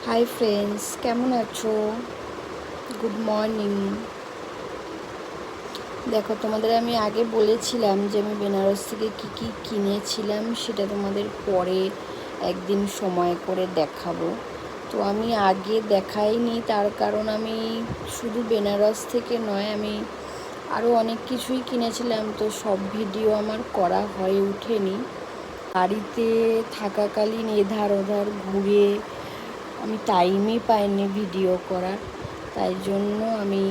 Hi friends, কেমন আছো? Good morning. দেখো, তোমাদের আমি আগে বলেছিলাম যে আমি বেনারস থেকে কী কী কিনেছিলাম সেটা তোমাদের পরে একদিন সময় করে দেখাবো। তো আমি আগে দেখাইনি, তার কারণ আমি শুধু বেনারস থেকে নয়, আমি আরও অনেক কিছুই কিনেছিলাম, তো সব ভিডিও আমার করা হয়ে ওঠেনি। বাড়িতে থাকাকালীন এধার ওধার ঘুরে আমি টাইমই পাইনি ভিডিও করার, তাই জন্য আমি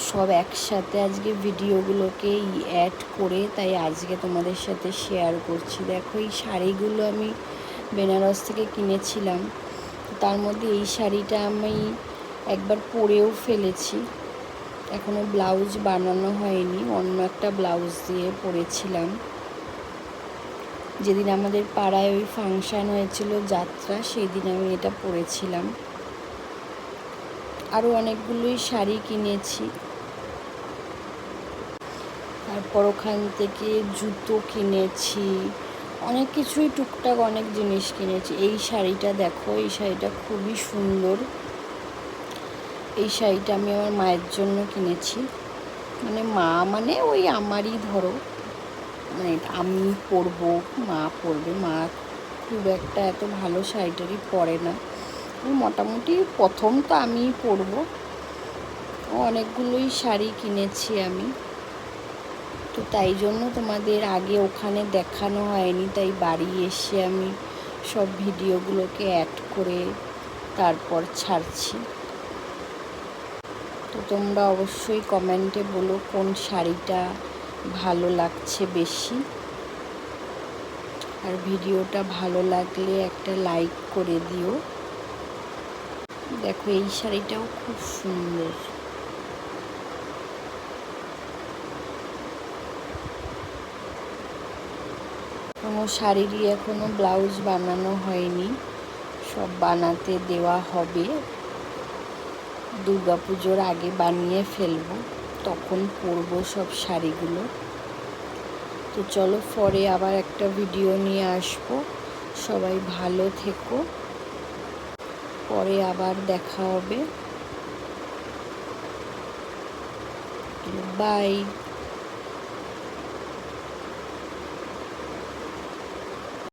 সব একসাথে আজকে ভিডিওগুলোকে অ্যাড করে তাই আজকে তোমাদের সাথে শেয়ার করছি। দেখো, এই শাড়িগুলো আমি বেনারস থেকে কিনেছিলাম, তার মধ্যে এই শাড়িটা আমি একবার পরেও ফেলেছি, এখনও ব্লাউজ বানানো হয়নি, অন্য একটা ব্লাউজ দিয়ে পরেছিলাম। যেদিন আমাদের পাড়ায় ওই ফাংশান হয়েছিল, যাত্রা, সেই দিন আমি এটা পরেছিলাম। আরও অনেকগুলোই শাড়ি কিনেছি। তারপর ওখান থেকে জুতো কিনেছি, অনেক কিছুই টুকটাক অনেক জিনিস কিনেছি। এই শাড়িটা দেখো, এই শাড়িটা খুবই সুন্দর। এই শাড়িটা আমি আমার মায়ের জন্য কিনেছি, মানে ওই আমারই ধরো, মানে আমি পরবো, মা পরবে। মা খুব একটা এত ভালো শাড়িটারই পরে না, মোটামুটি প্রথম তো আমিই পরবো। অনেকগুলোই শাড়ি কিনেছি আমি, তো তাই জন্য তোমাদের আগে ওখানে দেখানো হয়নি, তাই বাড়ি এসে আমি সব ভিডিওগুলোকে অ্যাড করে তারপর ছাড়ছি। তো তোমরা অবশ্যই কমেন্টে বলো কোন শাড়িটা ভালো লাগছে বেশি, আর ভিডিওটা ভালো লাগলে একটা লাইক করে দিও। দেখো, এই শাড়িটাও খুব সুন্দর। কোনো শাড়িরই এখনও ব্লাউজ বানানো হয়নি, সব বানাতে দেওয়া হবে। দুর্গাপুজোর আগে বানিয়ে ফেলবো, তখন পরবো সব শাড়িগুলো। তো চলো, পরে আবার একটা ভিডিও নিয়ে আসবো। সবাই ভালো থেকো, পরে আবার দেখা হবে। বাই।